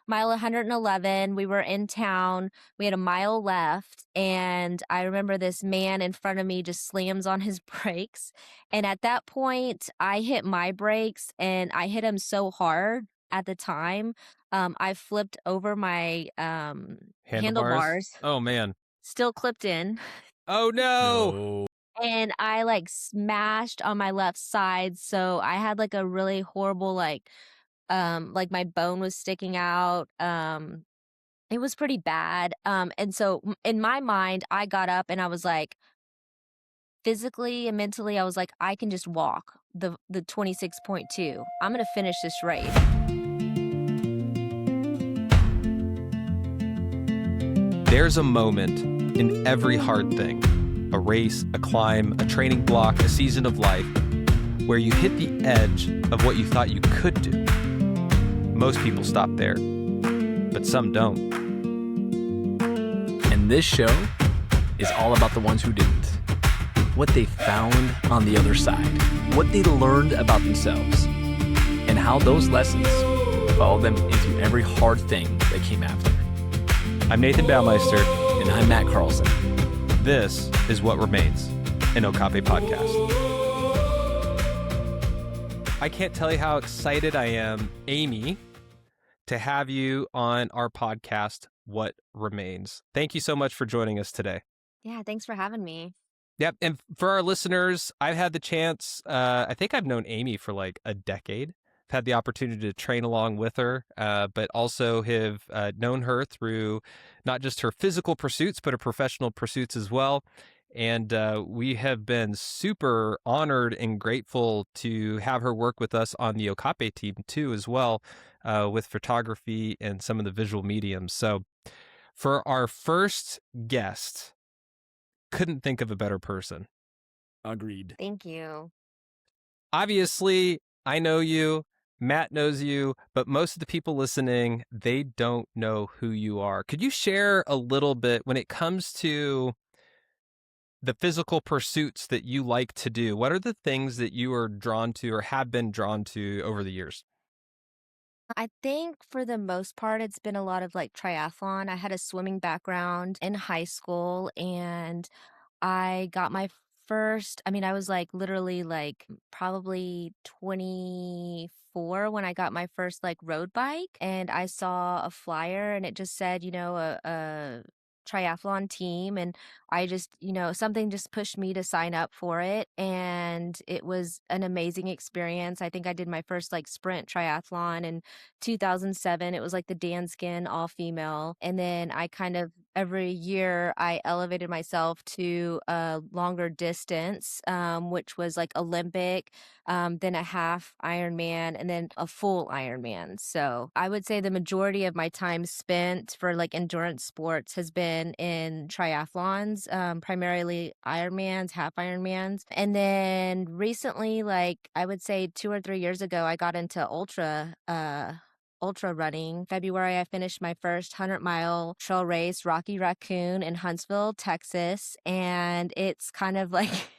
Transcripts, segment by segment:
mile 111. We were in town. We had a mile left. And I remember this man in front of me just slams on his brakes. And at that point, I hit my brakes and I hit him so hard at the time. I flipped over my Handlebars? handlebars, Oh, man. still clipped in. Oh, no. No. And I like smashed on my left side. So I had like a really horrible, like my bone was sticking out. It was pretty bad. And so in my mind, I got up and I was like, physically and mentally, I was like, I can just walk the 26.2. I'm going to finish this race. There's a moment in every hard thing, a race, a climb, a training block, a season of life, where you hit the edge of what you thought you could do. Most people stop there, but some don't. And this show is all about the ones who didn't. What they found on the other side, what they learned about themselves, and how those lessons followed them into every hard thing that came after. I'm Nathan Baumeister. And I'm Matt Carlson. This is What Remains, an Okape podcast. I can't tell you how excited I am, Amy, to have you on our podcast, What Remains. Thank you so much for joining us today. Yeah, thanks for having me. Yep. And for our listeners, I've had the chance, I think I've known Amy for like a decade. I've had the opportunity to train along with her, but also have known her through not just her physical pursuits, but her professional pursuits as well. And we have been super honored and grateful to have her work with us on the Okape team too, as well, with photography and some of the visual mediums. So for our first guest, couldn't think of a better person. Agreed. Thank you. Obviously, I know you, Matt knows you, but most of the people listening, they don't know who you are. Could you share a little bit when it comes to the physical pursuits that you like to do? What are the things that you are drawn to or have been drawn to over the years? I think for the most part, it's been a lot of like triathlon. I had a swimming background in high school and I got my first, I mean, I was like literally like probably 24 when I got my first like road bike and I saw a flyer and it just said, a triathlon team and I just, something just pushed me to sign up for it and it was an amazing experience. I think I did my first like sprint triathlon in 2007. It was like the Danskin all female and then I kind of every year I elevated myself to a longer distance, which was like Olympic, then a half Ironman, and then a full Ironman. So I would say the majority of my time spent for like endurance sports has been in triathlons, primarily Ironmans, half Ironmans. And then recently, like I would say 2 or 3 years ago, I got into ultra running. February, I finished my first 100-mile trail race, Rocky Raccoon in Huntsville, Texas. And it's kind of like,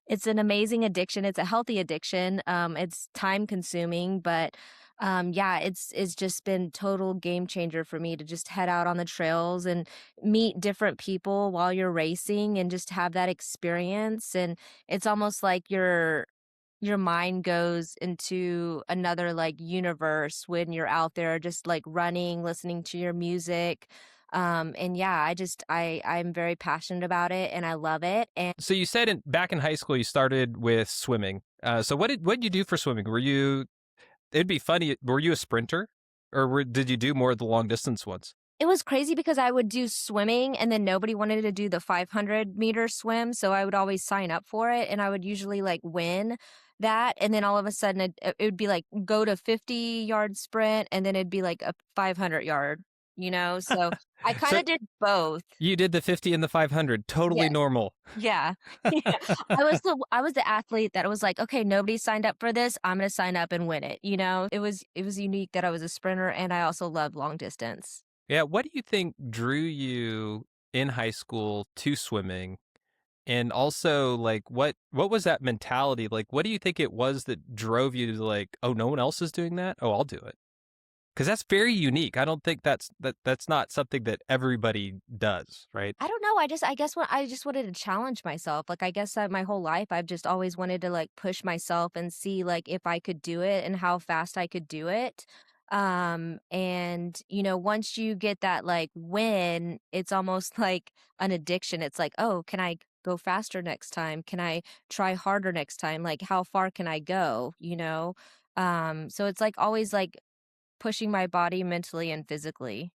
it's an amazing addiction. It's a healthy addiction. It's time consuming, but it's just been total game changer for me to just head out on the trails and meet different people while you're racing and just have that experience. And it's almost like your mind goes into another like universe when you're out there just like running, listening to your music. And yeah, I'm very passionate about it and I love it. And So you said back in high school, you started with swimming. So what did you do for swimming? It'd be funny, were you a sprinter or did you do more of the long distance ones? it was crazy because I would do swimming and then nobody wanted to do the 500-meter swim. So I would always sign up for it and I would usually like win that. And then all of a sudden it would be like go to 50-yard sprint and then it'd be like a 500-yard, So I kind So of did both. you did the 50 and the 500, totally Yes. normal. Yeah. Yeah. I was the athlete that was like, okay, nobody signed up for this. I'm going to sign up and win it. It was unique that I was a sprinter and I also love long distance. Yeah. What do you think drew you in high school to swimming? And also, like, what was that mentality? Like, what do you think it was that drove you to like, oh, no one else is doing that? Oh, I'll do it. Because that's very unique. I don't think that's not something that everybody does, right? I don't know, I guess what I just wanted to challenge myself, like, I guess that my whole life, I've just always wanted to, like, push myself and see, like, if I could do it and how fast I could do it, and, once you get that, like, win, it's almost like an addiction, it's like, "Oh, can I go faster next time? Can I try harder next time? Like, how far can I go?" You know? So it's, like, always, like, pushing my body mentally and physically.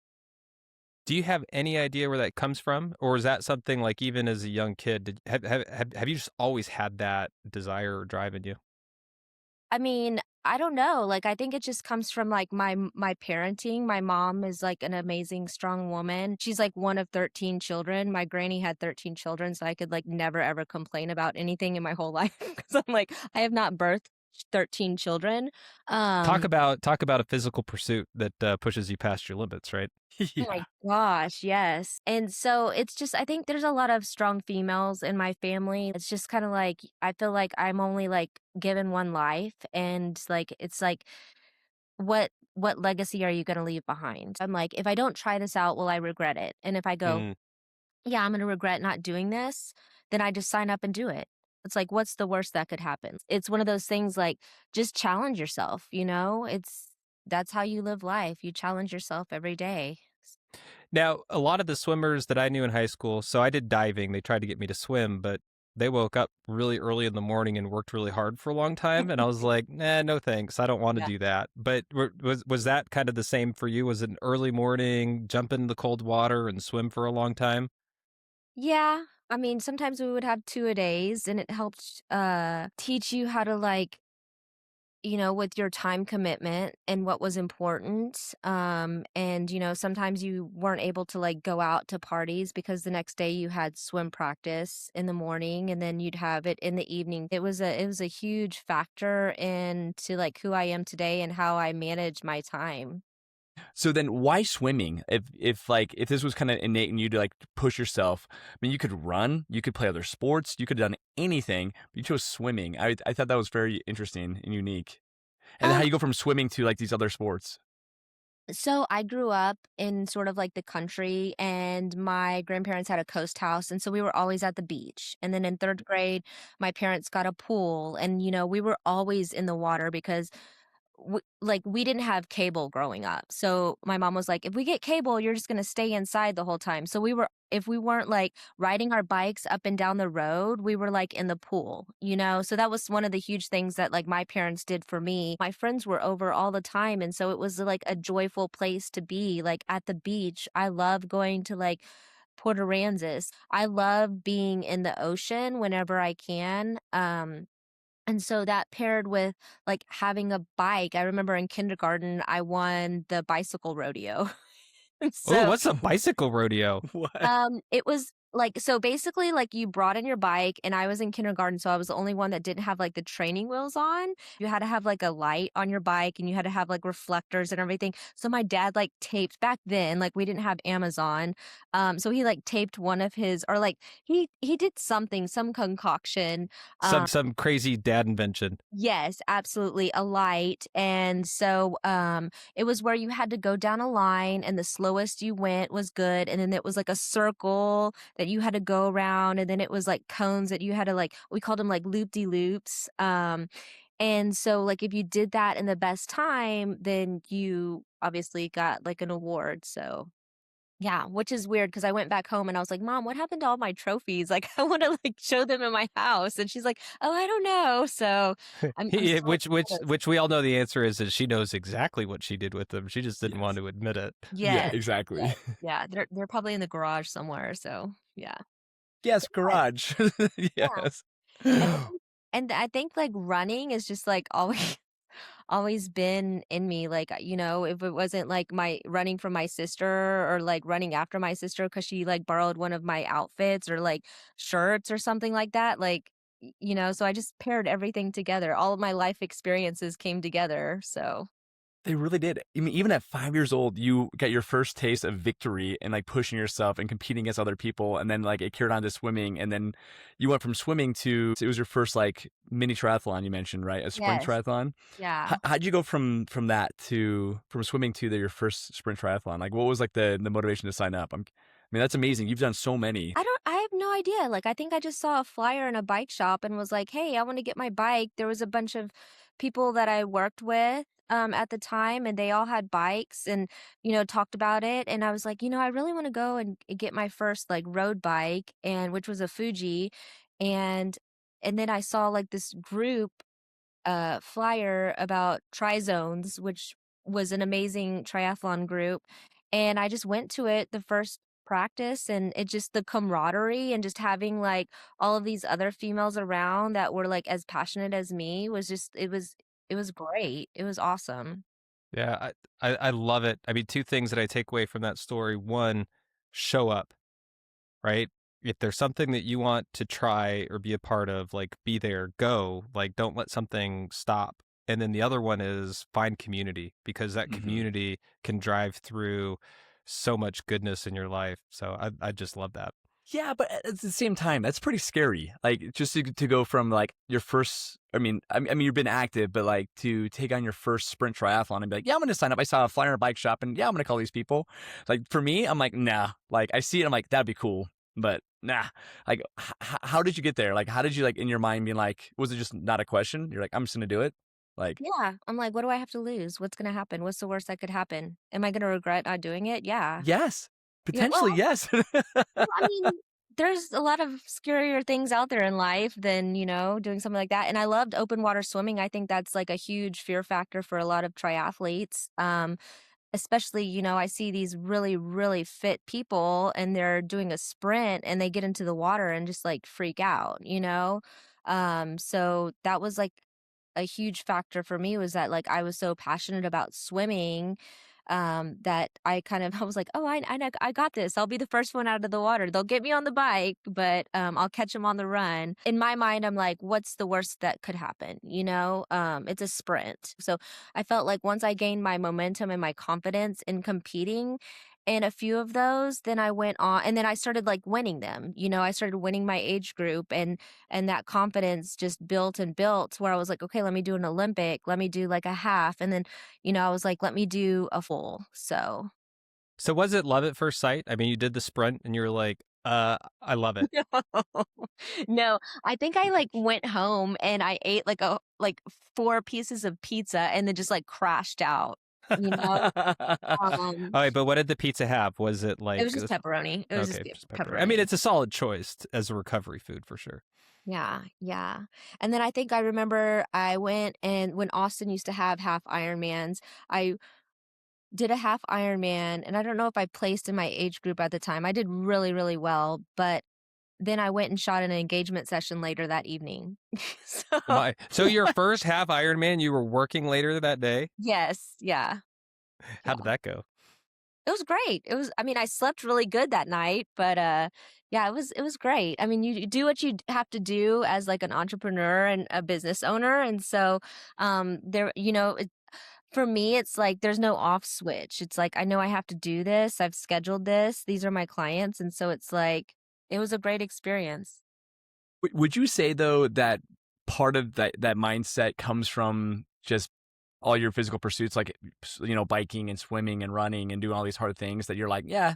Do you have any idea where that comes from, or is that something like even as a young kid? Have you just always had that desire or drive in you? I mean, I don't know, like, I think it just comes from, like, my parenting. My mom is, like, an amazing, strong woman. She's, like, one of 13 children. My granny had 13 children, so I could, like, never ever complain about anything in my whole life because 'cause I'm, like, I have not birthed 13 children. Talk Um about talk about a physical pursuit that pushes you past your limits, right? Oh my Yeah. gosh, yes. And so it's just I think there's a lot of strong females in my family. It's just kind of like I feel like I'm only like given one life and like it's like what legacy are you going to leave behind? I'm like if I don't try this out, will I regret it? And if I go, Mm. yeah, I'm going to regret not doing this, then I just sign up and do it. It's like what's the worst that could happen? It's one of those things like just challenge yourself, you know? It's that's how you live life. You challenge yourself every day. Now, a lot of the swimmers that I knew in high school, so I did diving. They tried to get me to swim, but they woke up really early in the morning and worked really hard for a long time. And I was like, nah, no thanks. I don't want to do that. But was that kind of the same for you? Was it an early morning, jump into the cold water and swim for a long time? Yeah. I mean, sometimes we would have 2 a days, and it helped, teach you how to, like, with your time commitment and what was important, and, sometimes you weren't able to, like, go out to parties because the next day you had swim practice in the morning, and then you'd have it in the evening. It was a huge factor into, like, who I am today and how I manage my time. So then why swimming? If this was kind of innate in you to like push yourself, I mean you could run, you could play other sports, you could have done anything, but you chose swimming. I thought that was very interesting and unique. And then how Um you go from swimming to like these other sports. So I grew up in sort of like the country, and my grandparents had a coast house, and so we were always at the beach. And then in 3rd grade, my parents got a pool, and we were always in the water because we didn't have cable growing up. So my mom was like, "If we get cable, you're just gonna stay inside the whole time." So if we weren't like riding our bikes up and down the road, we were like in the pool. So that was one of the huge things that like my parents did for me. My friends were over all the time, and so it was like a joyful place to be. Like at the beach, I love going to like Port Aransas. I love being in the ocean whenever I can. And so that paired with, like, having a bike. I remember in kindergarten, I won the bicycle rodeo. And Oh, so what's a bicycle rodeo? What? It was like so basically, like, you brought in your bike, and I was in kindergarten, so I was the only one that didn't have, like, the training wheels on. You had to have, like, a light on your bike, and you had to have, like, reflectors and everything. So my dad, like, taped back then, like, we didn't have Amazon, so he, like, taped one of his or, like, he did something, some concoction, Some um some crazy dad invention. Yes, absolutely, a light, and so, it was where you had to go down a line, and the slowest you went was good, and then it was like a circle that you had to go around, and then it was like cones that you had to like we called them like loop-de-loops, and so, like, if you did that in the best time, then you obviously got, like, an award, so yeah, which is weird because I went back home and I was like, "Mom, what happened to all my trophies? Like, I wanna, like, show them in my house." And she's like, "Oh, I don't know." So, I'm Yeah, still which we all know the answer is that she knows exactly what she did with them. She just didn't want Yes. to admit it. Yeah, Yes, exactly. yes, yeah, they're probably in the garage somewhere, so, yeah. Yes, But yeah, garage. yeah, Yes. and I think, like, running is just, like, always always been in me, like, if it wasn't, like, my running from my sister or, like, running after my sister because she, like, borrowed one of my outfits or, like, shirts or something like that, like, so I just paired everything together. All of my life experiences came together, so They really did. I mean, even at 5 years old, you got your first taste of victory and like pushing yourself and competing against other people. And then like it carried on to swimming. And then you went from swimming to, it was your first like mini triathlon you mentioned, right? A sprint Yes. triathlon. Yeah. How'd you go from that to, from swimming to your first sprint triathlon? Like what was like the motivation to sign up? I mean, that's amazing. You've done so many. I have no idea. Like, I think I just saw a flyer in a bike shop and was like, "Hey, I want to get my bike." There was a bunch of people that I worked with at the time, and they all had bikes and, talked about it. And I was like, I really want to go and get my first like road bike, and which was a Fuji. And then I saw like this group flyer about Trizones, which was an amazing triathlon group. And I just went to it the first practice, and it just the camaraderie and just having like all of these other females around that were like as passionate as me was just it was great. It was awesome. Yeah, I love it. I mean, two things that I take away from that story. One, show up, right? If there's something that you want to try or be a part of, like be there, go. Like don't let something stop. And then the other one is find community, because that Mhm. community can drive through so much goodness in your life. So I just love that. Yeah, but at the same time, that's pretty scary. Like just to go from like your first, I mean, you've been active, but like to take on your first sprint triathlon and be like, yeah, I'm going to sign up. I saw a flyer in a bike shop, and yeah, I'm going to call these people. Like for me, I'm like, nah. Like I see it, I'm like, that'd be cool, but nah. Like, how did you get there? Like, how did you like in your mind being like, was it just not a question? You're like, I'm just going to do it. Like, Yeah, I'm like, what do I have to lose? What's going to happen? What's the worst that could happen? Am I going to regret not doing it? Yeah. yes, Yeah, well, potentially yes. I mean, there's a lot of scarier things out there in life than, doing something like that. And I loved open water swimming. I think that's like a huge fear factor for a lot of triathletes. Especially, I see these really, really fit people and they're doing a sprint and they get into the water and just like freak out. So that was like a huge factor for me was that like I was so passionate about swimming that I kind of I was like, oh, I got this. I'll be the first one out of the water. They'll get me on the bike, but I'll catch them on the run. In my mind, I'm like, what's the worst that could happen? It's a sprint. So I felt like once I gained my momentum and my confidence in competing in a few of those, then I went on and then I started like winning them. I started winning my age group and that confidence just built and built where I was like, okay, let me do an Olympic, let me do like a half. And then, I was like, let me do a full. So So was it love at first sight? I mean, you did the sprint and you were like, I love it. no, I think I like went home and I ate like four pieces of pizza and then just like crashed out, you know? All Um, right, but what did the pizza have? Was it it was like just pepperoni. It was just okay, just pepper? I mean, pepperoni. it's a solid choice as a recovery food for sure. Yeah, yeah. And then I think I remember I went and when Austin used to have half Ironmans, I did a half Ironman, and I don't know if I placed in my age group at the time. I did really, really well, but then I went and shot an engagement session later that evening. So, Why? So your first half Ironman, you were working later that day. yes, yeah, How yeah. did that go? It was great. I mean, I slept really good that night, but yeah, it was great. I mean, you do what you have to do as like an entrepreneur and a business owner, and so there, for me, it's like there's no off switch. It's like I know I have to do this. I've scheduled this. These are my clients, and so it's like it was a great experience. Would you say though that part of that mindset comes from just all your physical pursuits, like biking and swimming and running and doing all these hard things that you're like, yeah,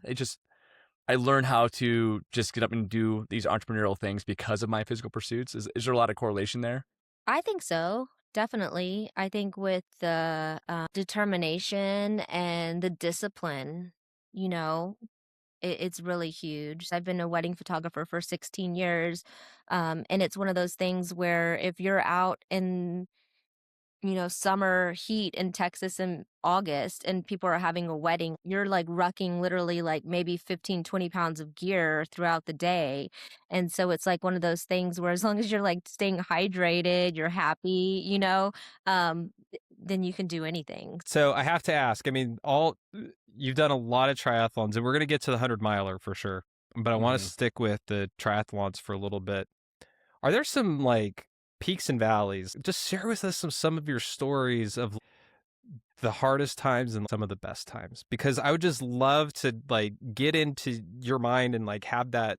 I learned how to just get up and do these entrepreneurial things because of my physical pursuits. Is there a lot of correlation there? I think so. Definitely. I think with the determination and the discipline, you know, it's really huge. I've been a wedding photographer for 16 years. And it's one of those things where if you're out in, summer heat in Texas in August and people are having a wedding, you're like rucking literally like maybe 15, 20 pounds of gear throughout the day. And so it's like one of those things where as long as you're like staying hydrated, you're happy, then you can do anything. So I have to ask. I mean, all you've done a lot of triathlons, and we're gonna get to the 100 miler for sure. But I want to Hmm. stick with the triathlons for a little bit. Are there some like peaks and valleys? Just share with us some of your stories of the hardest times and some of the best times, because I would just love to like get into your mind and like have that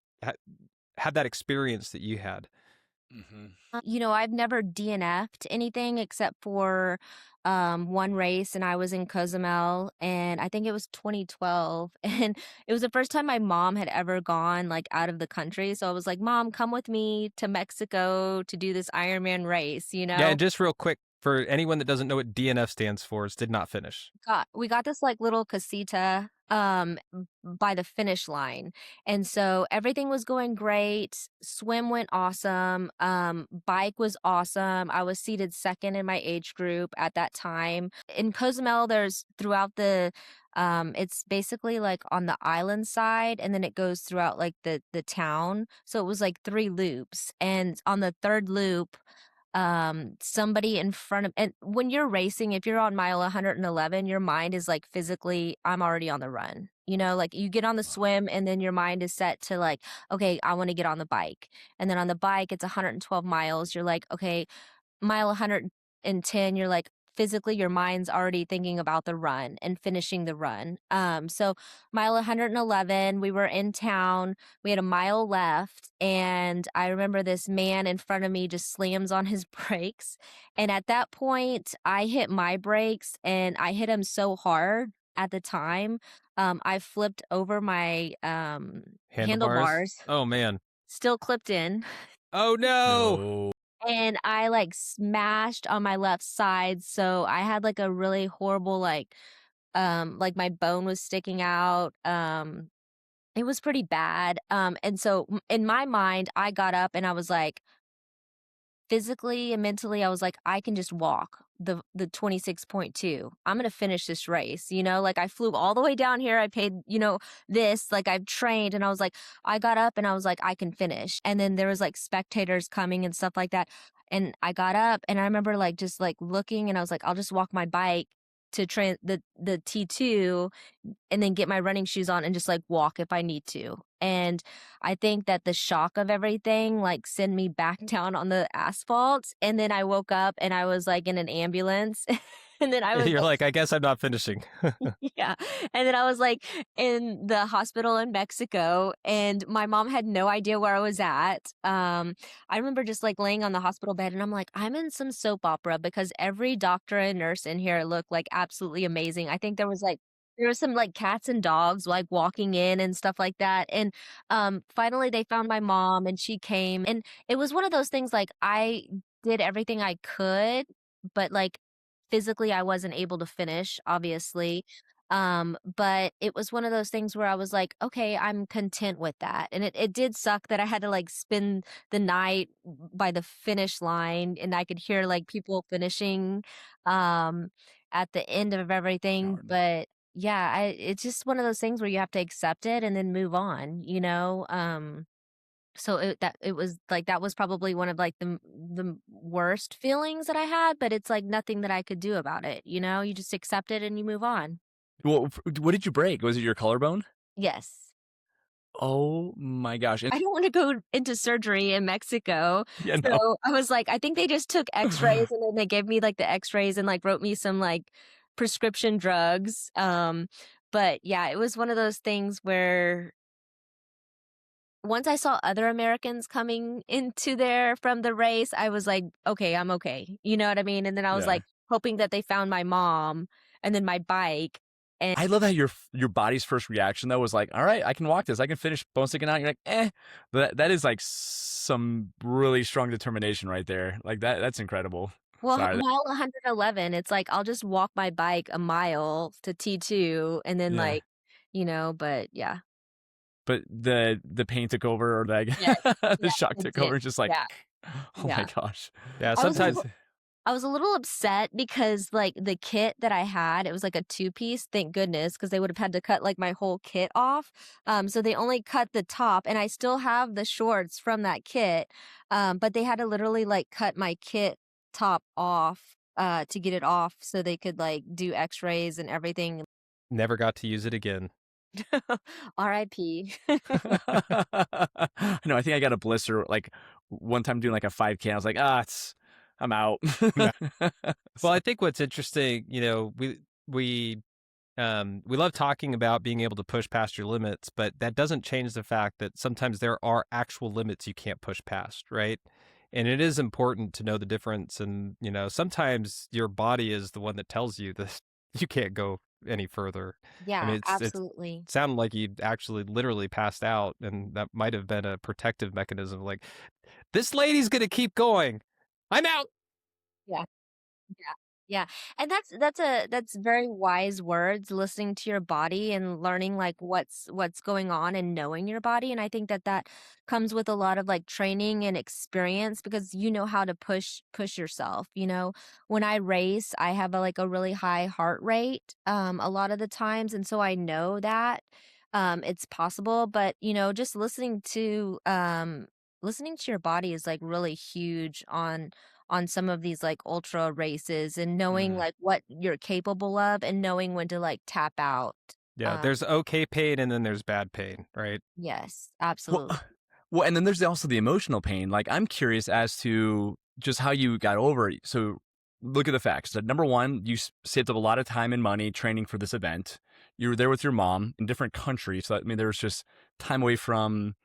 experience that you had. Mm-hmm. I've never DNF'd anything except for one race, and I was in Cozumel, and I think it was 2012. And it was the first time my mom had ever gone like out of the country. So I was like, Mom, come with me to Mexico to do this Ironman race, Yeah, and just real quick for anyone that doesn't know what DNF stands for, is did not finish. We got this like little casita by the finish line. And so everything was going great. Swim went awesome. Bike was awesome. I was seated second in my age group at that time. In Cozumel, there's throughout the it's basically like on the island side, and then it goes throughout like the town. So it was like 3 loops. And on the third loop, somebody in front of, and when you're racing, if you're on mile 111, your mind is like physically, I'm already on the run. Like you get on the swim and then your mind is set to like, okay, I want to get on the bike. And then on the bike, it's 112 miles. You're like, okay, mile 110, you're like, physically your mind's already thinking about the run and finishing the run. So mile 111, we were in town, we had a mile left, and I remember this man in front of me just slams on his brakes. And at that point, I hit my brakes and I hit him so hard at the time. I flipped over my handlebars, Oh man. still clipped in. Oh no. No. And I like smashed on my left side. So I had like a really horrible, like my bone was sticking out. It was pretty bad. And so in my mind, I got up and I was like, physically and mentally, I was like, I can just walk the 26.2. I'm going to finish this race. Like I flew all the way down here. I paid, this, like I've trained. And I was like, I got up and I was like, I can finish. And then there was like spectators coming and stuff like that. And I got up and I remember like just like looking and I was like, I'll just walk my bike to the T2 and then get my running shoes on and just like walk if I need to. And I think that the shock of everything like sent me back down on the asphalt. And then I woke up and I was like in an ambulance. And then I was You're like, I guess I'm not finishing. yeah. And then I was like in the hospital in Mexico and my mom had no idea where I was at. I remember just like laying on the hospital bed and I'm like, I'm in some soap opera because every doctor and nurse in here looked like absolutely amazing. I think there was some like cats and dogs like walking in and stuff like that. And finally they found my mom and she came, and it was one of those things like I did everything I could, but like physically I wasn't able to finish, obviously. But it was one of those things where I was like, okay, I'm content with that. And it did suck that I had to like spend the night by the finish line and I could hear like people finishing at the end of everything. Darn. But yeah, it's just one of those things where you have to accept it and then move on, so it was like that was probably one of like the worst feelings that I had, but it's like nothing that I could do about it, you just accept it and you move on. Well, what did you break? Was it your collarbone? Yes. Oh my gosh. I don't want to go into surgery in Mexico. Yeah, no. So I was like, I think they just took x-rays and then they gave me like the x-rays and like wrote me some like prescription drugs. But yeah, it was one of those things where once I saw other Americans coming into there from the race, I was like, okay, I'm okay. You know what I mean? And then I was Yeah. like hoping that they found my mom and then my bike. And I love how your body's first reaction though was like, all right, I can walk this. I can finish bone sticking out. You're like, that is like some really strong determination right there. Like that's incredible. well, Sorry. mile 111, it's like I'll just walk my bike a mile to T2 and then Yeah. like, but yeah. But the pain took over, or like Yes, the yeah, shock it took did. over. Just like, Yeah, oh yeah. my gosh. Yeah, I was a sometimes little I was a little upset because like the kit that I had, it was like a 2-piece, thank goodness, because they would have had to cut like my whole kit off. So they only cut the top and I still have the shorts from that kit. But they had to literally like cut my kit top off to get it off so they could like do x-rays and everything. never got to use it again. R.I.P. No, I think I got a blister like one time doing like a 5K. I was like, it's I'm out. Yeah. Well, So- I think what's interesting, we we love talking about being able to push past your limits, but that doesn't change the fact that sometimes there are actual limits you can't push past, right? And it is important to know the difference. And, sometimes your body is the one that tells you that you can't go any further. I Yeah, mean, it's absolutely. sounded like you actually literally passed out, and that might have been a protective mechanism. Like, this lady's going to keep going. I'm out. Yeah. Yeah. Yeah. And that's very wise words, listening to your body and learning like what's going on and knowing your body. And I think that that comes with a lot of like training and experience because you know how to push yourself, you know. When I race, I have like a really high heart rate a lot of the times, and so I know that it's possible, but just listening to your body is like really huge on some of these like ultra races and knowing Mm. like what you're capable of and knowing when to like tap out. Yeah, Um, there's okay pain and then there's bad pain, right? yes, Well, absolutely. well, and then there's also the emotional pain. Like, I'm curious as to just how you got over it. So, look at the facts. So, number one, you saved up a lot of time and money training for this event. You were there with your mom in different countries. So, I mean, there was just time away from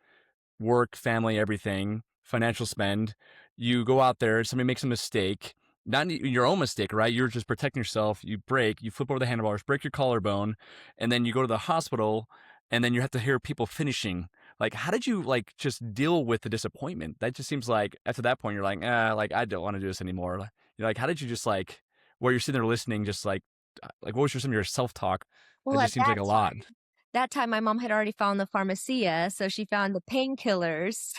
work, family, everything, financial spend. You go out there, somebody makes a mistake, not your own mistake, right? You're just protecting yourself. You break, you flip over the handlebars, break your collarbone, and then you go to the hospital, and then you have to hear people finishing. Like, how did you like just deal with the disappointment? That just seems like after that point, you're like I don't want to do this anymore. You're like, how did you just like, where you're sitting there listening, just like what was some of your self talk? That Well, just at seems like a lot. that time my mom had already found the pharmacia, so she found the painkillers.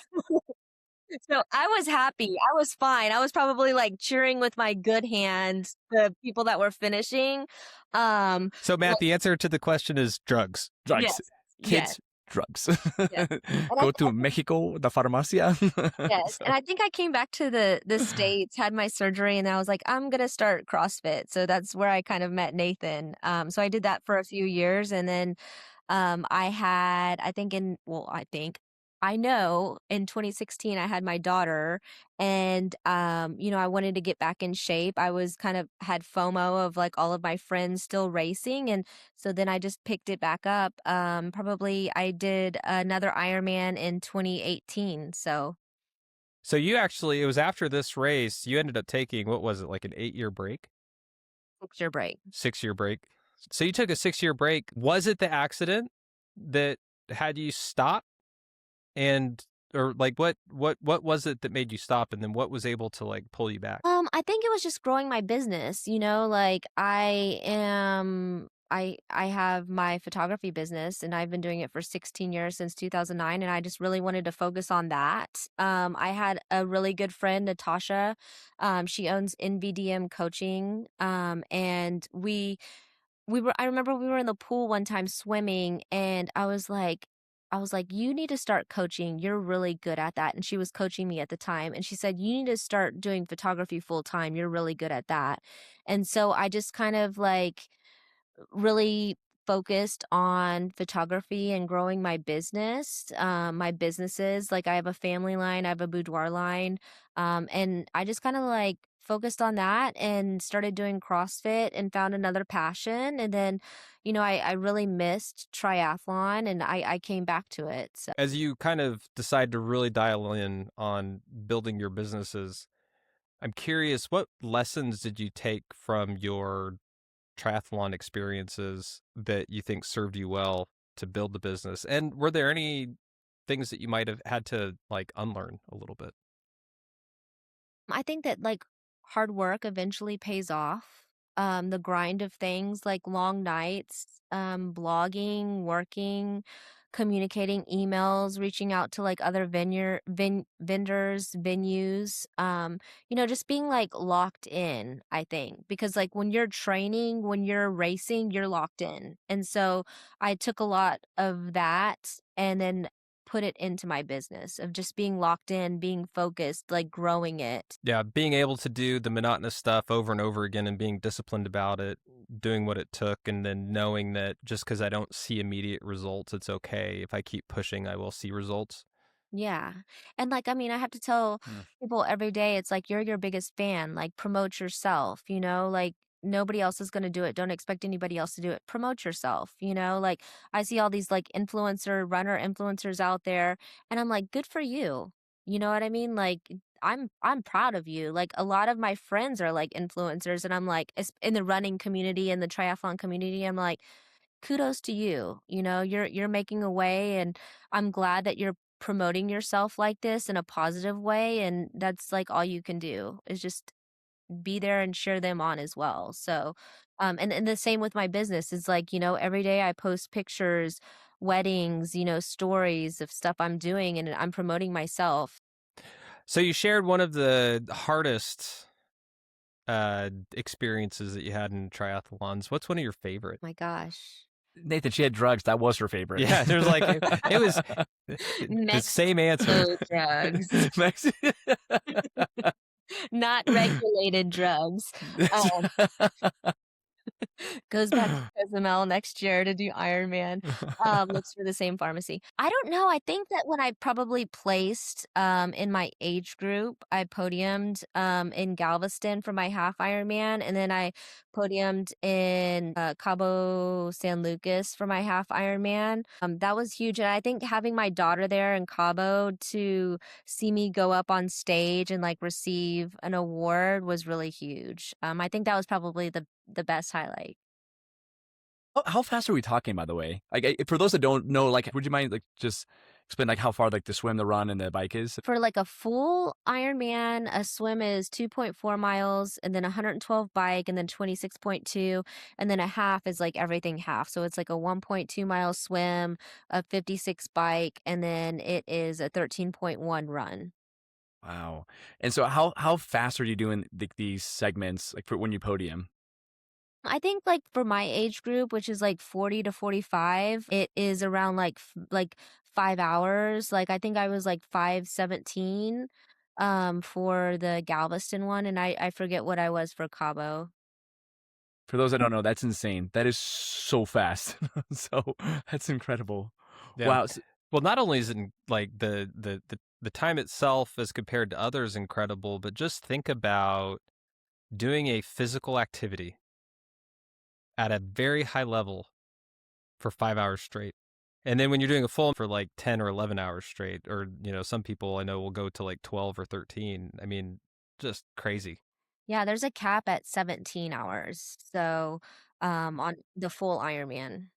So I was happy. I was fine. I was probably like cheering with my good hands the people that were finishing. So, Matt, But the answer to the question is drugs. Drugs, yes, yes, kids, drugs. yes. And Go to Mexico, the farmacia. yes, So, and I think I came back to the States, had my surgery, and I was like, "I'm gonna start CrossFit." So that's where I kind of met Nathan. So I did that for a few years, and then, I had I think in well, I know in 2016 I had my daughter, and, I wanted to get back in shape. I was kind of had FOMO of, like, all of my friends still racing, and so then I just picked it back up. Probably I did another Ironman in 2018, so So it was after this race, you ended up taking, what was it, like an 8-year break? your break. 6-year break. So you took a 6-year break. Was it the accident that had you stop? And or like what was it that made you stop, and then what was able to like pull you back? I think it was just growing my business, like I have my photography business and I've been doing it for 16 years since 2009 and I just really wanted to focus on that. I had a really good friend, Natasha. She owns NVDM coaching. And I remember we were in the pool one time swimming and I was like, you need to start coaching. You're really good at that. And she was coaching me at the time. And she said, you need to start doing photography full time. You're really good at that. And so I just kind of like really focused on photography and growing my business, my businesses. Like I have a family line, I have a boudoir line. And I just kind of like focused on that and started doing CrossFit and found another passion. And then, I really missed triathlon and I came back to it. So As you kind of decide to really dial in on building your businesses, I'm curious, what lessons did you take from your triathlon experiences that you think served you well to build the business? And were there any things that you might have had to like unlearn a little bit? I think that like hard work eventually pays off. The grind of things like long nights, blogging, working, communicating emails, reaching out to like other vendors, venues, just being like locked in, I think, because like when you're training, when you're racing, you're locked in. And so I took a lot of that and then put it into my business of just being locked in, being focused, like growing it. Yeah, being able to do the monotonous stuff over and over again and being disciplined about it, doing what it took, and then knowing that just because I don't see immediate results, it's okay. If I keep pushing, I will see results. Yeah. And like, I mean, I have to tell Mm. people every day, it's like, you're your biggest fan. Like, promote yourself, you know? Like, nobody else is going to do it. Don't expect anybody else to do it. Promote yourself, you know? Like, I see all these like runner influencers out there, and I'm like, good for you. You know what I mean? Like, I'm proud of you. Like, a lot of my friends are like influencers, and I'm like, in the running community and the triathlon community, I'm like, kudos to you. You know, you're making a way, and I'm glad that you're promoting yourself like this in a positive way, and that's like all you can do is just be there and share them on as well. So, and the same with my business is like, you know, every day I post pictures, weddings, you know, stories of stuff I'm doing, and I'm promoting myself. So you shared one of the hardest experiences that you had in triathlons. What's one of your favorite? My gosh. Nathan, she had drugs. That was her favorite. Yeah, there's like it was the same answer. Mexico drugs, Mex- not regulated drugs. Um, Goes back to Cozumel next year to do Ironman, looks for the same pharmacy. I don't know, I think that when I probably placed, in my age group, I podiumed, in Galveston for my half Ironman, and then I podiumed in, Cabo San Lucas for my half Ironman. That was huge, and I think having my daughter there in Cabo to see me go up on stage and, like, receive an award was really huge. I think that was probably the best highlight. How fast are we talking, by the way? Like, for those that don't know, like, would you mind like just explain like how far like the swim, the run, and the bike is? For like a full Ironman, a swim is 2.4 miles, and then 112 bike, and then 26.2, and then a half is like everything half. So it's like a 1.2 mile swim, a 56 bike, and then it is a 13.1 run. Wow. And so how fast are you doing these segments like for when you podium? I think like for my age group, which is like 40 to 45, it is around like 5 hours. Like I think I was like 5:17 for the Galveston one, and I forget what I was for Cabo. For those that don't know, that's insane. That is so fast. So that's incredible. Yeah. Wow. Well, not only is it like the time itself as compared to others incredible, but just think about doing a physical activity at a very high level for 5 hours straight. And then when you're doing a full for like 10 or 11 hours straight, or, you know, some people I know will go to like 12 or 13. I mean, just crazy. Yeah, there's a cap at 17 hours. So on the full Ironman.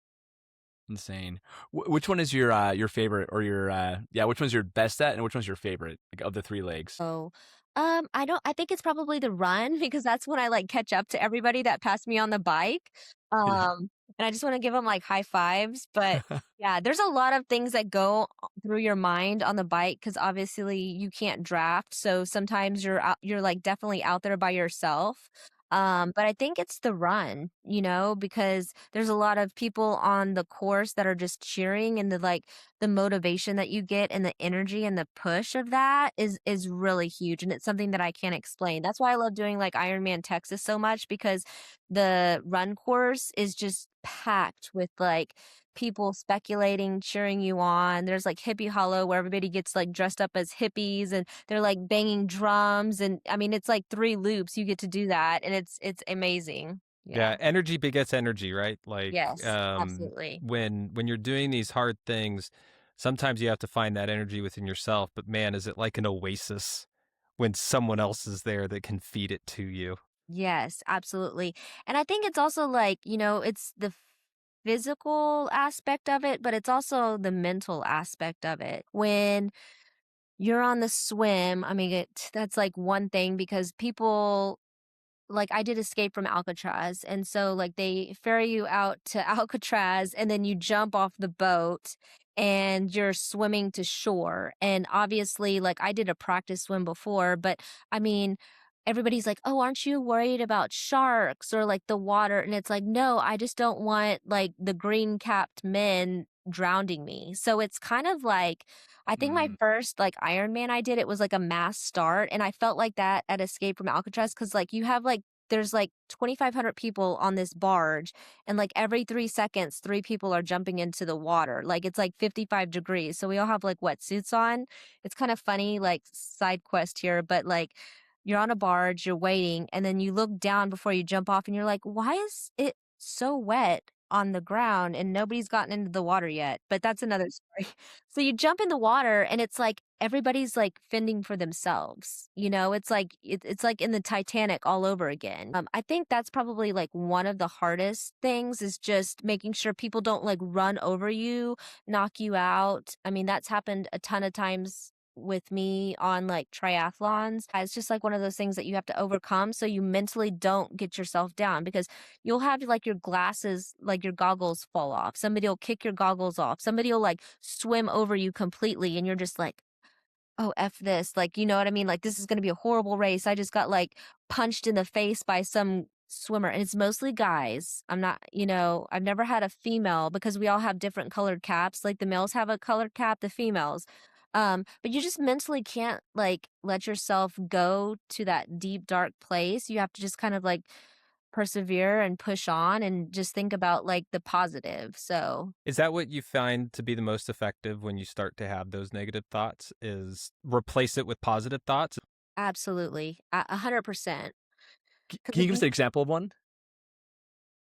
Insane. Which one is your favorite or your yeah, which one's your best at and which one's your favorite like, of the three legs? So, I think it's probably the run because that's when I like catch up to everybody that passed me on the bike. Yeah. And I just want to give them like high fives. But yeah, there's a lot of things that go through your mind on the bike because obviously you can't draft. So sometimes you're like definitely out there by yourself. But I think it's the run, you know, because there's a lot of people on the course that are just cheering, and the motivation that you get and the energy and the push of that is really huge, and it's something that I can't explain. That's why I love doing like Ironman Texas so much because the run course is just packed with like people speculating, cheering you on. There's like Hippie Hollow where everybody gets like dressed up as hippies and they're like banging drums, and I mean it's like 3 loops you get to do that, and it's amazing. Yeah. Yeah, energy begets energy, right? Like Yes, absolutely. when you're doing these hard things, sometimes you have to find that energy within yourself, but man, is it like an oasis when someone else is there that can feed it to you. Yes, absolutely. And I think it's also like, you know, it's the physical aspect of it, but it's also the mental aspect of it. When you're on the swim, I mean, that's like one thing because people like I did Escape from Alcatraz, and so like they ferry you out to Alcatraz, and then you jump off the boat and you're swimming to shore. And obviously, like I did a practice swim before, but I mean, everybody's like, "Oh, aren't you worried about sharks or like the water?" And it's like, "No, I just don't want like the green-capped men drowning me." So it's kind of like I think my Mm. first like Ironman I did, it was like a mass start, and I felt like that at Escape from Alcatraz because like you have like there's like 2,500 people on this barge, and like every 3 seconds, three people are jumping into the water. Like it's like 55 degrees. So we all have like wetsuits on. It's kind of funny, like side quest here, but like you're on a barge, you're waiting, and then you look down before you jump off and you're like, why is it so wet on the ground and nobody's gotten into the water yet? But that's another story. So you jump in the water and it's like everybody's like fending for themselves. You know, it's like it's like in the Titanic all over again. I think that's probably like one of the hardest things is just making sure people don't like run over you, knock you out. I mean, that's happened a ton of times with me on like triathlons. It's just like one of those things that you have to overcome so you mentally don't get yourself down because you'll have like your glasses, like your goggles fall off. Somebody will kick your goggles off. Somebody will like swim over you completely and you're just like, "Oh, F this." Like, you know what I mean? Like, this is gonna be a horrible race. I just got, like, punched in the face by some swimmer, and it's mostly guys. I'm not I've never had a female because we all have different colored caps. Like, the males have a colored cap, the females. But you just mentally can't, like, let yourself go to that deep, dark place. You have to just kind of, like, persevere and push on and just think about, like, the positive, so Is that what you find to be the most effective when you start to have those negative thoughts is replace it with positive thoughts? absolutely, 100%. Can 'Cause you if give us you an example of one?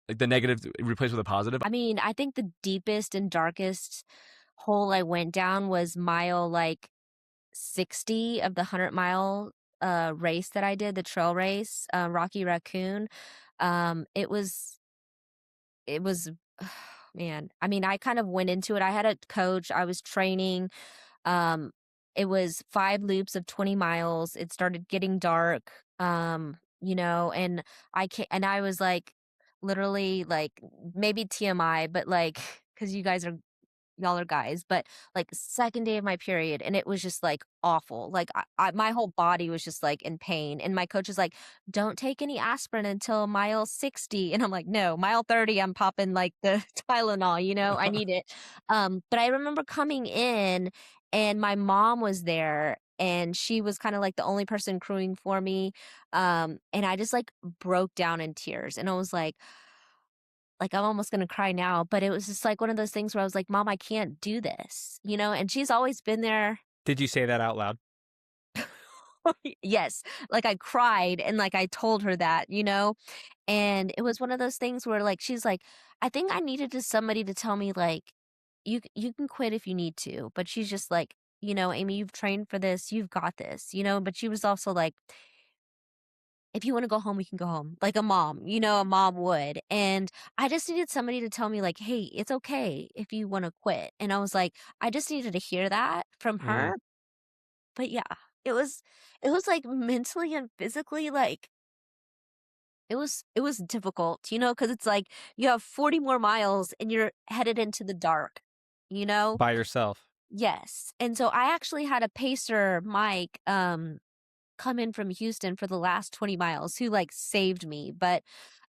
Like the negative replaced with a positive? I mean, I think the deepest and darkest hole I went down was mile, like, 60 of the 100-mile, race that I did, the trail race, Rocky Raccoon. It was man, I mean, I kind of went into it. I had a coach, I was training. Um, it was 5 loops of 20 miles. It started getting dark, and I was, like, literally, like, maybe TMI, but, like, because you guys are y'all are guys, but, like, second day of my period, and it was just, like, awful. Like, my whole body was just, like, in pain, and my coach is like, "Don't take any aspirin until mile 60," and I'm like, "No, mile 30, I'm popping, like, the Tylenol, I need it." But I remember coming in, and my mom was there, and she was kinda, like, the only person crewing for me, and I just, like, broke down in tears, and I was like, I'm almost gonna cry now, but it was just like one of those things where I was like, "Mom, I can't do this," and she's always been there. Did you say that out loud? Yes, like, I cried and, like, I told her that, and it was one of those things where, like, she's like, "I think I needed just somebody to tell me, like, you can quit if you need to," but she's just like, "Amy, you've trained for this, you've got this," but she was also like, if you wanna go home, we can go home, like a mom would, and I just needed somebody to tell me like, "Hey, it's okay if you wanna quit," and I was like, I just needed to hear that from Mm. her, but yeah, it was it was, like, mentally and physically, like, it was difficult, because it's like you have 40 more miles and you're headed into the dark, you know? By yourself. Yes, and so I actually had a pacer, Mike, come in from Houston for the last 20 miles who, like, saved me, but,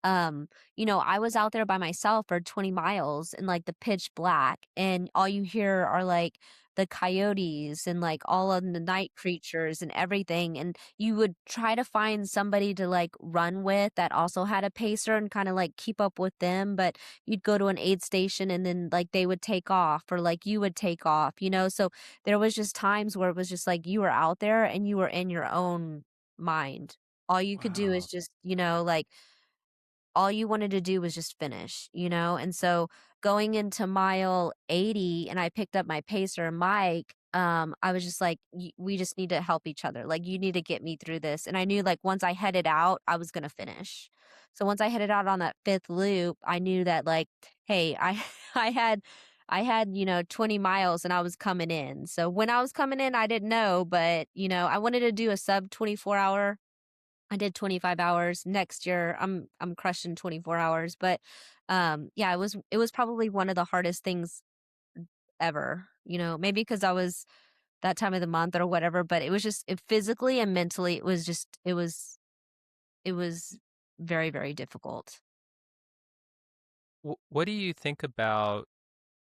I was out there by myself for 20 miles in, like, the pitch black, and all you hear are, like, the coyotes and, like, all of the night creatures and everything, and you would try to find somebody to, like, run with that also had a pacer and kinda, like, keep up with them, but you'd go to an aid station and then, like, they would take off or, like, you would take off, so there was just times where it was just like you were out there and you were in your own mind. All you could do is Wow. just, like all you wanted to do was just finish, and so going into mile 80 and I picked up my pacer, Mike, I was just like, we just need to help each other. Like, you need to get me through this. And I knew like once I headed out, I was going to finish. So once I headed out on that fifth loop, I knew that like, hey, I had, I had 20 miles and I was coming in. So when I was coming in, I didn't know, but I wanted to do a sub 24-hour. I did 25 hours. Next year, I'm crushing 24 hours, but, yeah, it was probably one of the hardest things ever, maybe because I was that time of the month or whatever, but it was just physically and mentally, it was just it was very, very difficult. What do you think about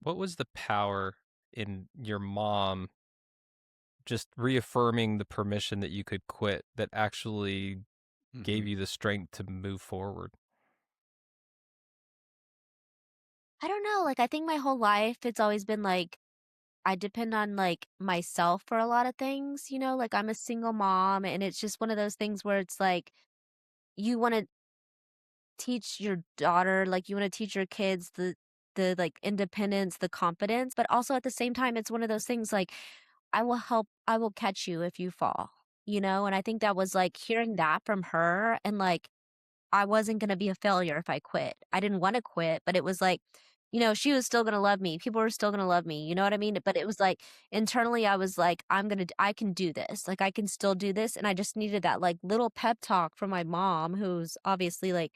what was the power in your mom just reaffirming the permission that you could quit that actually gave Hmm. you the strength to move forward? I don't know, like, I think my whole life, it's always been, like, I depend on, like, myself for a lot of things, like, I'm a single mom, and it's just one of those things where it's like, you wanna teach your daughter, like, you wanna teach your kids like, independence, the confidence, but also at the same time, it's one of those things, like, I will catch you if you fall, and I think that was, like, hearing that from her and, like, I wasn't gonna be a failure if I quit. I didn't wanna quit, but it was like, she was still gonna love me. People were still gonna love me, you know what I mean? But it was like, internally, I was like, I can do this. Like, I can still do this, and I just needed that, like, little pep talk from my mom, who's obviously, like,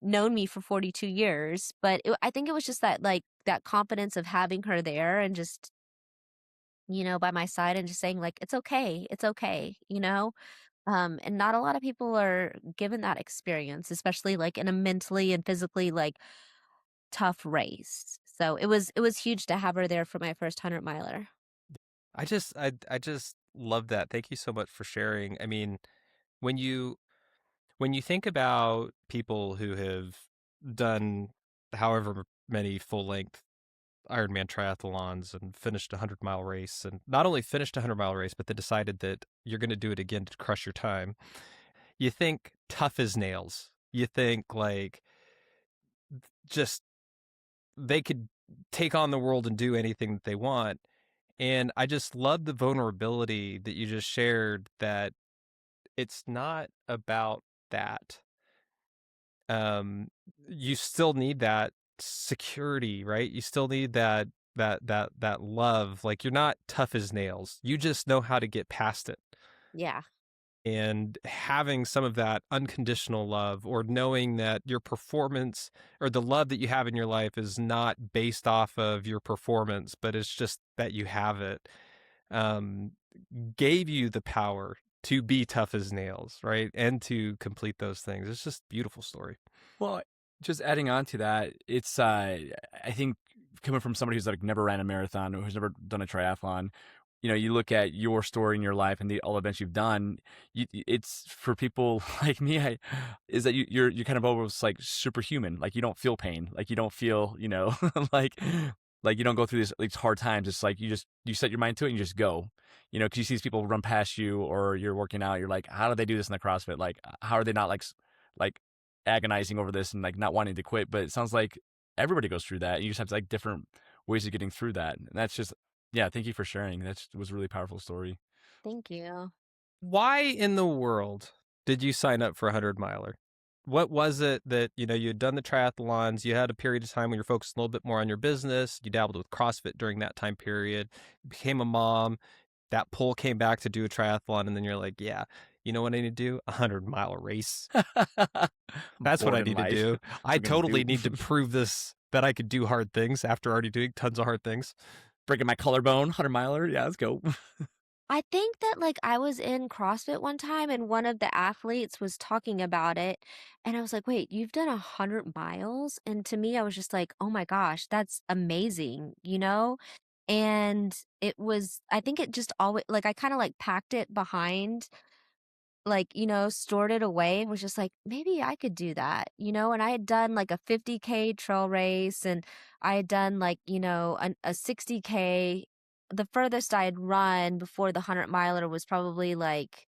known me for 42 years, but I think it was just that, like, that confidence of having her there and just, by my side and just saying, like, it's okay," and not a lot of people are given that experience, especially, like, in a mentally and physically, like, tough race. So it was huge to have her there for my first 100 miler. I just love that. Thank you so much for sharing. I mean, when you when you think about people who have done however many full length Ironman triathlons and finished a 100-mile race, and not only finished a 100-mile race, but they decided that you're going to do it again to crush your time, you think tough as nails. You think like just they could take on the world and do anything that they want. And I just love the vulnerability that you just shared, that it's not about that. Um, you still need that security, right? You still need that love. Like, you're not tough as nails. You just know how to get past it. Yeah. And having some of that unconditional love, or knowing that your performance or the love that you have in your life is not based off of your performance, but it's just that you have it, um, gave you the power to be tough as nails, right? And to complete those things. It's just a beautiful story. Well, just adding on to that, it's I think coming from somebody who's like never ran a marathon or who's never done a triathlon, you look at your story in your life and the all events you've done. It's for people like me. Is that you're kind of almost like superhuman. Like you don't feel pain. Like you don't feel like like you don't go through these hard times. It's like you set your mind to it and you just go. Because you see these people run past you or you're working out. You're like, how do they do this in the CrossFit? Like, how are they not like agonizing over this and like not wanting to quit? But it sounds like everybody goes through that. You just have like different ways of getting through that. And that's just, yeah, thank you for sharing. That was a really powerful story. Thank you. Why in the world did you sign up for a 100-miler? What was it that, you had done the triathlons, you had a period of time when you're focused a little bit more on your business, you dabbled with CrossFit during that time period, became a mom, that pull came back to do a triathlon, and then you're like, yeah, you know what I need to do? A 100-mile race. I'm That's what bored I in need to life. do. What I am I gonna totally do? need to prove that I could do hard things after already doing tons of hard things. Breaking my collarbone, 100 miler. Yeah, let's go. I think that, like, I was in CrossFit one time and one of the athletes was talking about it, and I was like, "Wait, you've done 100 miles?" And to me, I was just like, "Oh my gosh, that's amazing," you know? And it was I think it just always like, I kinda, like, packed it behind, like, stored it away and was just like, "Maybe I could do that," And I had done, like, a 50K trail race, and I had done, like, a 60K. The furthest I had run before the 100 miler was probably, like,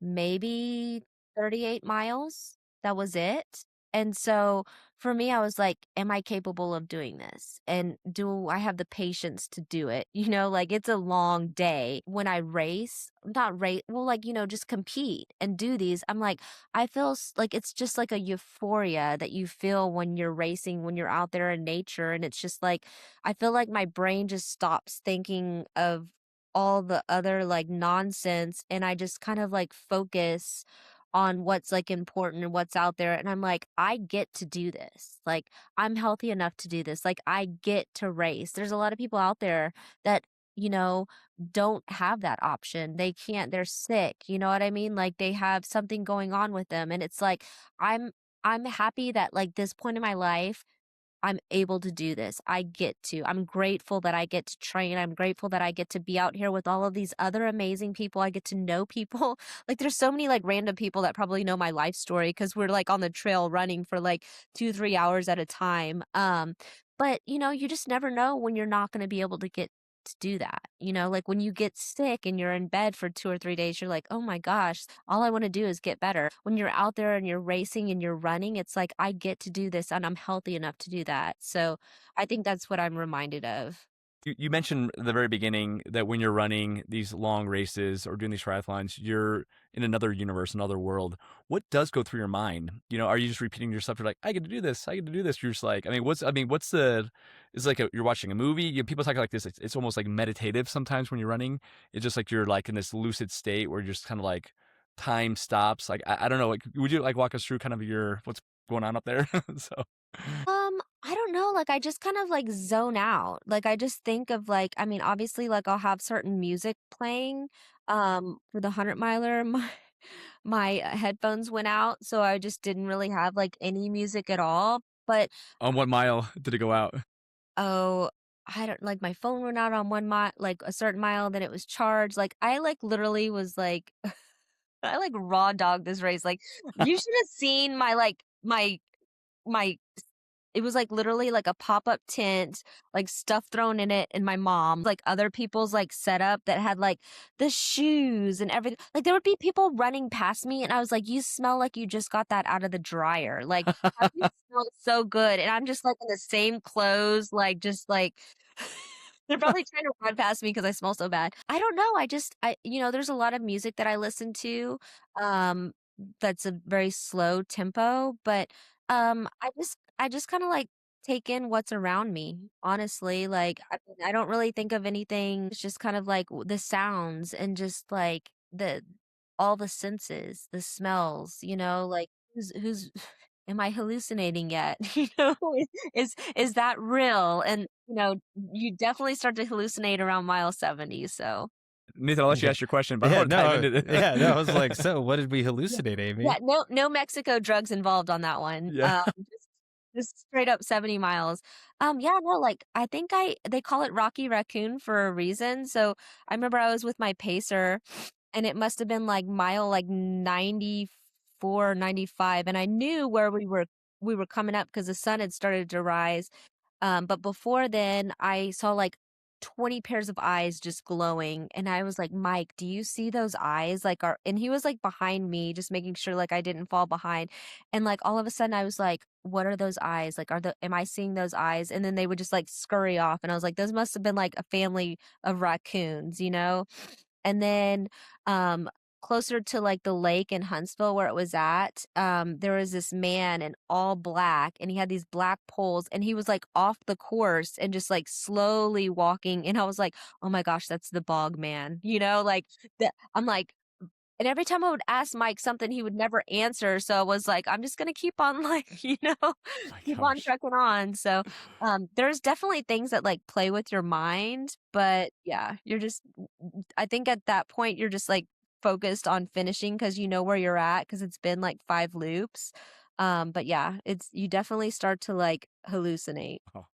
maybe 38 miles. That was it. And so for me, I was like, am I capable of doing this? And do I have the patience to do it? Like it's a long day. When I race, not race, well, like, just compete and do these, I'm like, I feel like it's just like a euphoria that you feel when you're racing, when you're out there in nature. And it's just like, I feel like my brain just stops thinking of all the other, like, nonsense, and I just kind of, like, focus on what's, like, important and what's out there, and I'm like, "I get to do this." Like, I'm healthy enough to do this. Like, I get to race. There's a lot of people out there that, you know, don't have that option. They can't, they're sick, you know what I mean? Like, they have something going on with them, and it's like, I'm I'm happy that, like, this point in my life I'm able to do this. I get to. I'm grateful that I get to train. I'm grateful that I get to be out here with all of these other amazing people. I get to know people. Like there's so many like random people that probably know my life story because we're like on the trail running for like 2, 3 hours at a time. But you know, you just never know when you're not going to be able to get to do that. You know, like when you get sick and you're in bed for 2 or 3 days, you're like, oh my gosh, all I want to do is get better. When you're out there and you're racing and you're running, it's like, I get to do this and I'm healthy enough to do that. So I think that's what I'm reminded of. You mentioned at the very beginning that when you're running these long races or doing these triathlons, you're in another universe, another world. What does go through your mind? You know, are you just repeating yourself? You're like, I get to do this. I get to do this. You're just like, what's the? It's like you're watching a movie. People talk like this. It's almost like meditative sometimes when you're running. It's just like you're like in this lucid state where you're just kind of like time stops. Like I don't know. Like, would you like walk us through kind of your what's going on up there? So, I don't know, like, I just kind of, like, zone out. Like, I just think of, like I mean, obviously, like, I'll have certain music playing, for the 100 miler, my headphones went out, so I just didn't really have, like, any music at all, but, on what mile did it go out? oh, I don't like, my phone went out on 1 mile like, a certain mile, then it was charged, like, I, like, literally was, like I, like, raw dogged this race, like, you should have seen my, like, my it was, like, literally, like, a pop-up tent, like, stuff thrown in it, and my mom, like, other people's, like, setup that had, like, the shoes and everything. Like, there would be people running past me, and I was like, "You smell like you just got that out of the dryer." Like, "How do you smell so good?" And I'm just, like, in the same clothes, like, just, like they're probably trying to run past me because I smell so bad. I don't know, there's a lot of music that I listen to, um, that's a very slow tempo, but, I just kinda, like, take in what's around me, honestly, like, I mean, I don't really think of anything, it's just kind of like the sounds and just, like, the all the senses, the smells, like, who's am I hallucinating yet? You know, is that real? And, you definitely start to hallucinate around mile 70, so Nathan, I'll let you Yeah. ask your question, but I Yeah, want to dive no, into yeah, no, I was it. like, so what did we yeah. hallucinate, Yeah, Amy? no Mexico drugs involved on that one. Yeah. Just straight up 70 miles. Yeah, no, like, I think they call it Rocky Raccoon for a reason, so I remember I was with my pacer, and it must have been, like, mile, like, 94, 95, and I knew where we were coming up because the sun had started to rise, but before then, I saw, like, 20 pairs of eyes just glowing, and I was like, "Mike, do you see those eyes?" Like, are and he was, like, behind me, just making sure, like, I didn't fall behind, and, like, all of a sudden, I was like, "What are those eyes? Like, am I seeing those eyes?" And then they would just, like, scurry off, and I was like, "Those must have been, like, a family of raccoons," you know? And then, um, closer to, like, the lake in Huntsville where it was at, there was this man in all black, and he had these black poles, and he was, like, off the course and just, like, slowly walking, and I was like, "Oh my gosh, that's the bog man," like, I'm like and every time I would ask Mike something, he would never answer, so I was like, "I'm just gonna keep on, like, Oh my keep on gosh. trucking on." So, there's definitely things that, like, play with your mind, but yeah, you're just I think at that point, you're just, like, focused on finishing because you know where you're at because 'cause it's been, like, 5 loops. But yeah, it's you definitely start to, like, hallucinate. Oh,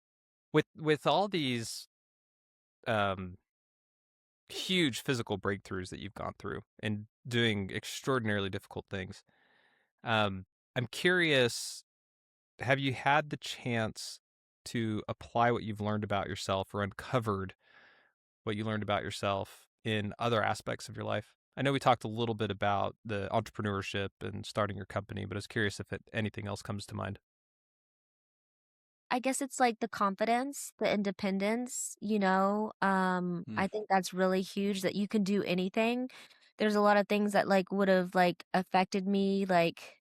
With all these um huge physical breakthroughs that you've gone through and doing extraordinarily difficult things, I'm curious, have you had the chance to apply what you've learned about yourself or uncovered what you learned about yourself in other aspects of your life? I know we talked a little bit about the entrepreneurship and starting your company, but I was curious if anything else comes to mind. I guess it's, like, the confidence, the independence, mm. I think that's really huge that you can do anything. There's a lot of things that, like, would've, like, affected me, like,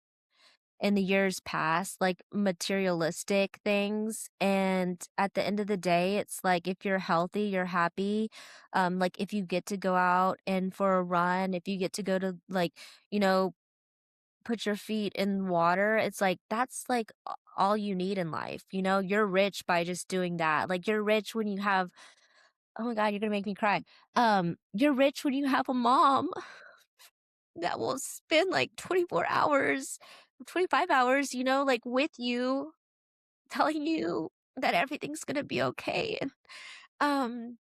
in the years past, like, materialistic things, and at the end of the day, it's like, if you're healthy, you're happy, like, if you get to go out and for a run, if you get to go to, like, you know, put your feet in water, it's like, that's, like, a all you need in life, You're rich by just doing that, like, you're rich when you have oh my god, you're gonna make me cry. You're rich when you have a mom that will spend, like, 24 hours, 25 hours, like, with you telling you that everything's gonna be okay um,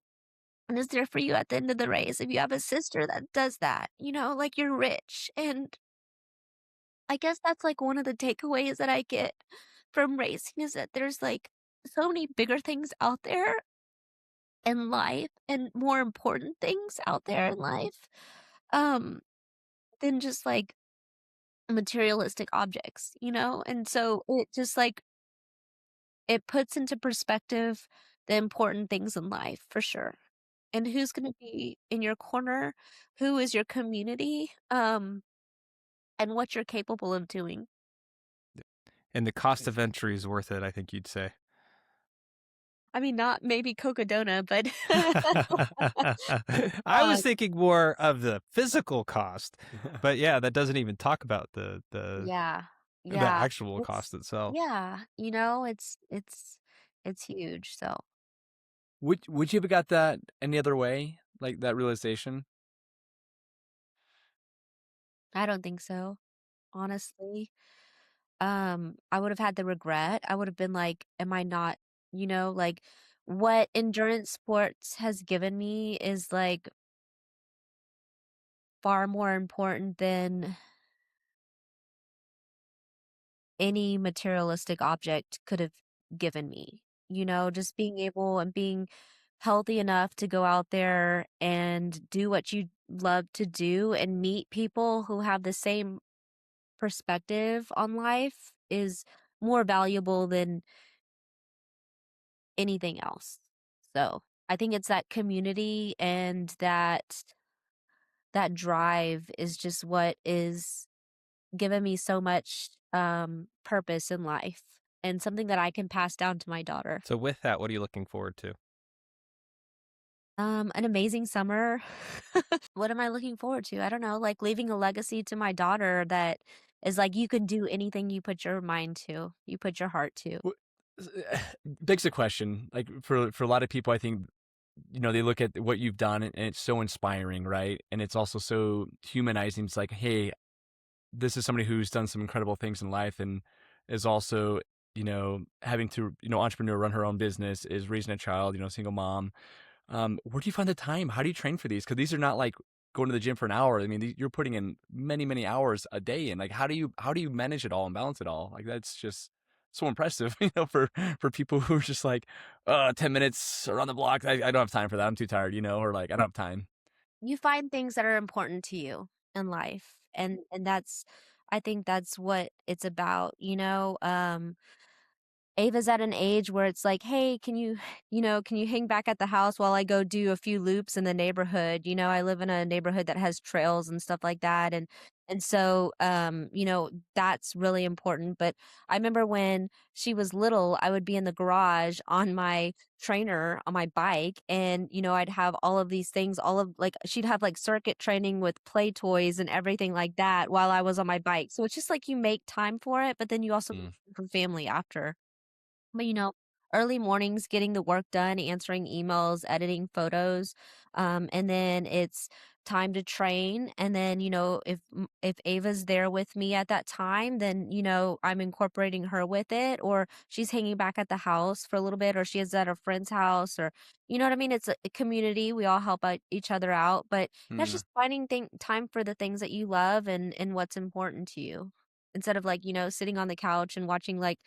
and is there for you at the end of the race. If you have a sister that does that, like you're rich. And I guess that's like one of the takeaways that I get from racing is that there's like so many bigger things out there in life and more important things out there in life um than just like materialistic objects. And so it just like it puts into perspective the important things in life for sure. And who's going to be in your corner, who is your community, and what you're capable of doing. And the cost of entry is worth it, I think you'd say. I mean, not maybe Cocodona, but I was thinking more of the physical cost, but yeah, that doesn't even talk about the yeah, the yeah, actual cost itself. yeah, it's huge. So Would you have got that any other way? Like that realization? I don't think so, honestly. I would have had the regret. I would have been like, am I not, like what endurance sports has given me is like far more important than any materialistic object could have given me. Just being able and being healthy enough to go out there and do what you love to do and meet people who have the same perspective on life is more valuable than anything else. So, I think it's that community and that drive is just what is given me so much purpose in life and something that I can pass down to my daughter. So with that, what are you looking forward to? An amazing summer. What am I looking forward to? I don't know, like leaving a legacy to my daughter that is like you can do anything you put your mind to, you put your heart to. Begs the question. Like for a lot of people, I think they look at what you've done and it's so inspiring, right? And it's also so humanizing. It's like, hey, this is somebody who's done some incredible things in life and is also, having to, entrepreneur, run her own business, is raising a child, single mom. Where do you find the time? How do you train for these? Because these are not like going to the gym for an hour. I mean, you're putting in many, many hours a day. And like, how do you manage it all and balance it all? Like, that's just so impressive, for people who are just like, 10 minutes around the block. I don't have time for that. I'm too tired, or like, I don't have time. You find things that are important to you in life, and that's I think that's what it's about. Ava's at an age where it's like, "Hey, can you, can you hang back at the house while I go do a few loops in the neighborhood?" I live in a neighborhood that has trails and stuff like that, and so, that's really important. But I remember when she was little, I would be in the garage on my trainer on my bike, and I'd have all of these things, all of like she'd have like circuit training with play toys and everything like that while I was on my bike. So it's just like you make time for it, but then you also Mm. for family after. But, early mornings, getting the work done, answering emails, editing photos, and then it's time to train. And then, if Ava's there with me at that time, then, I'm incorporating her with it, or she's hanging back at the house for a little bit, or she is at a friend's house, or you know what I mean? It's a community. We all help each other out, but that's Mm. just finding time for the things that you love and what's important to you. Instead of like, sitting on the couch and watching like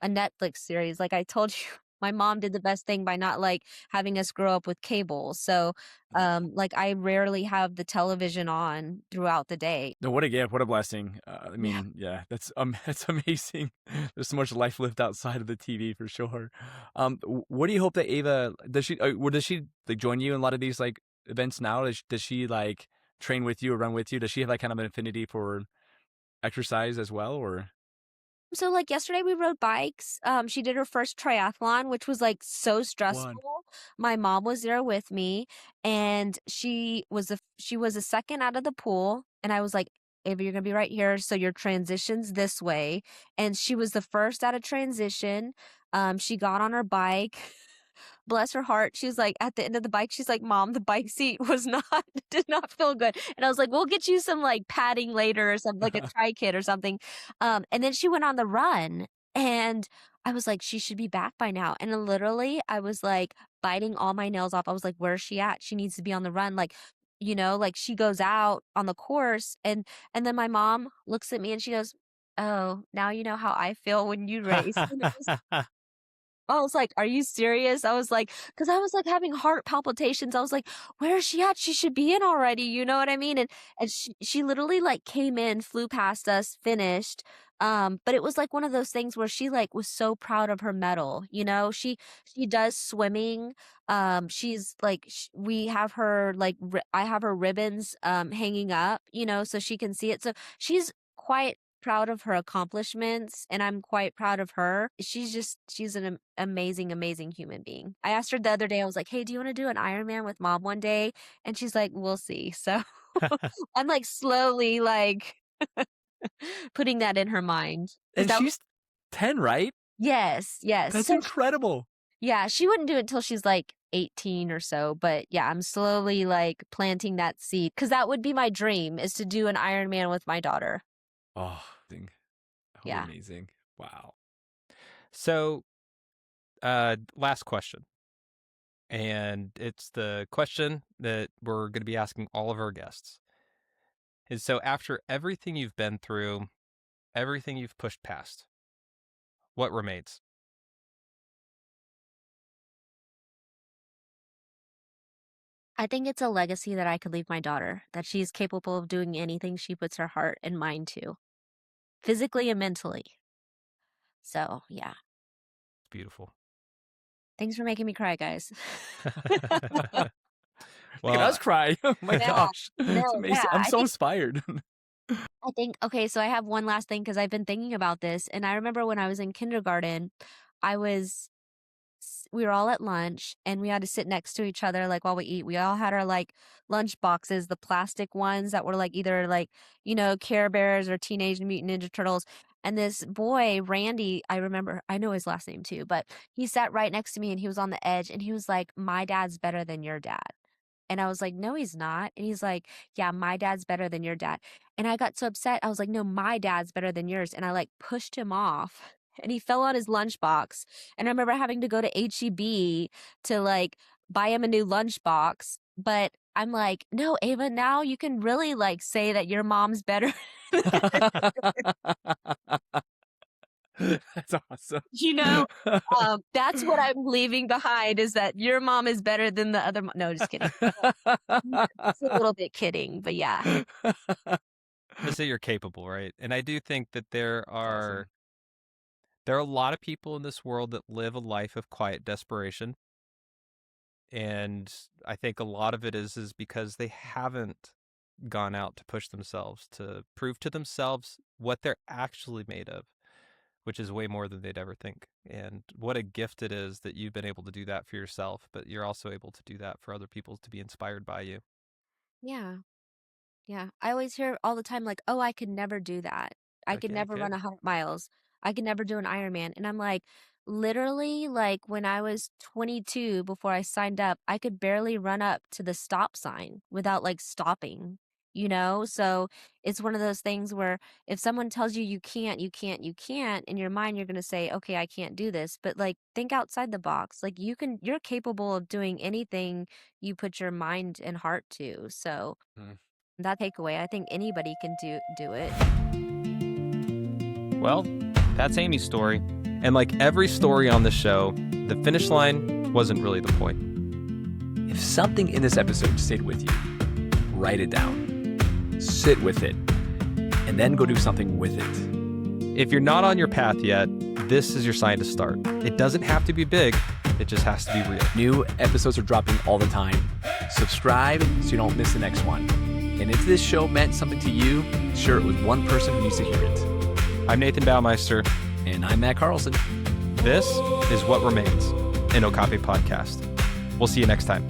a Netflix series. Like I told you, my mom did the best thing by not like having us grow up with cable. So, like I rarely have the television on throughout the day. No, what a gift, what a blessing. I Yeah. mean, yeah, that's that's amazing. There's so much life lived outside of the TV for sure. What do you hope that Ava does she like join you in a lot of these like events now? Does she like train with you or run with you? Does she have like kind of an affinity for exercise as well, or So like yesterday we rode bikes. She did her first triathlon, which was like so one? stressful. My mom was there with me and she was a second out of the pool and I was like, Ava, you're gonna be right here. So your transition's this way. And she was the first out of transition. She got on her bike. Bless her heart, she's like, at the end of the bike, she's like, "Mom, the bike seat was not did not feel good." And I was like, "We'll get you some, like, padding later or something, like a tri kit or something." And then she went on the run, And I was like, "She should be back by now." And literally, I was, like, biting all my nails off. I was like, "Where's she at? She needs to be on the run." Like, like, she goes out on the course, and then my mom looks at me and she goes, "Oh, now you know how I feel when you race." And I was like, "Are you serious?" I was like, because I was, like, having heart palpitations. I was like, "Where is she at? She should be in already." You know what I mean? And she literally, like, came in, flew past us, finished, but it was, like, one of those things where she, like, was so proud of her medal, you know? She does swimming, she's, like, we have her, like, I have her ribbons, hanging up, so she can see it. So she's quite proud of her accomplishments, and I'm quite proud of her. She's an amazing, amazing human being. I asked her the other day, I was like, "Hey, do you want to do an Ironman with mom one day?" And she's like, "We'll see." So I'm like slowly like putting that in her mind. Is And that she's 10, right? Yes, yes. That's incredible. Yeah, she wouldn't do it until she's like 18 or so, but yeah, I'm slowly like planting that seed because that would be my dream is to do an Ironman with my daughter. Oh, that would be Yeah. amazing. Wow. So, last question. And it's the question that we're going to be asking all of our guests. Is so after everything you've been through, everything you've pushed past, what remains? I think it's a legacy that I could leave my daughter, that she's capable of doing anything she puts her heart and mind to, physically and mentally. So, yeah. It's beautiful. Thanks for making me cry, guys. Look at us cry. Oh my Yeah. gosh. No, It's amazing. I'm so inspired. I think, okay, so I have one last thing because I've been thinking about this. And I remember when I was in kindergarten, I was we were all at lunch and we had to sit next to each other like while we eat. We all had our like lunch boxes, the plastic ones that were like either like, Care Bears or Teenage Mutant Ninja Turtles. And this boy, Randy, I know his last name too, but he sat right next to me and he was on the edge and he was like, "My dad's better than your dad." And I was like, "No, he's not." And he's like, "Yeah, my dad's better than your dad." And I got so upset. I was like, "No, my dad's better than yours." And I like pushed him off and he fell on his lunchbox. And I remember having to go to HEB to like buy him a new lunchbox. But I'm like, "No, Ava, now you can really like say that your mom's better." That's awesome. That's what I'm leaving behind is that your mom is better than the other. No, just kidding. It's a little bit kidding, but yeah. Just say you're capable, right? And I do think that there Awesome. are a lot of people in this world that live a life of quiet desperation. And I think a lot of it is because they haven't gone out to push themselves, to prove to themselves what they're actually made of, which is way more than they'd ever think. And what a gift it is that you've been able to do that for yourself, but you're also able to do that for other people to be inspired by you. Yeah. Yeah. I always hear all the time, like, "Oh, I could never do that. I could Okay, I never run could. 100 miles. I could never do an Ironman." And I'm like, literally, like when I was 22, before I signed up, I could barely run up to the stop sign without like stopping, So it's one of those things where if someone tells you you can't, you can't, you can't, in your mind, you're going to say, "Okay, I can't do this." But like, think outside the box. Like, you're capable of doing anything you put your mind and heart to. So, Mm. that takeaway, I think anybody can do it. Well, that's Amy's story. And like every story on the show, the finish line wasn't really the point. If something in this episode stayed with you, write it down. Sit with it. And then go do something with it. If you're not on your path yet, this is your sign to start. It doesn't have to be big. It just has to be real. New episodes are dropping all the time. Subscribe so you don't miss the next one. And if this show meant something to you, share it with one person who needs to hear it. I'm Nathan Baumeister. And I'm Matt Carlson. This is What Remains, an Okape podcast. We'll see you next time.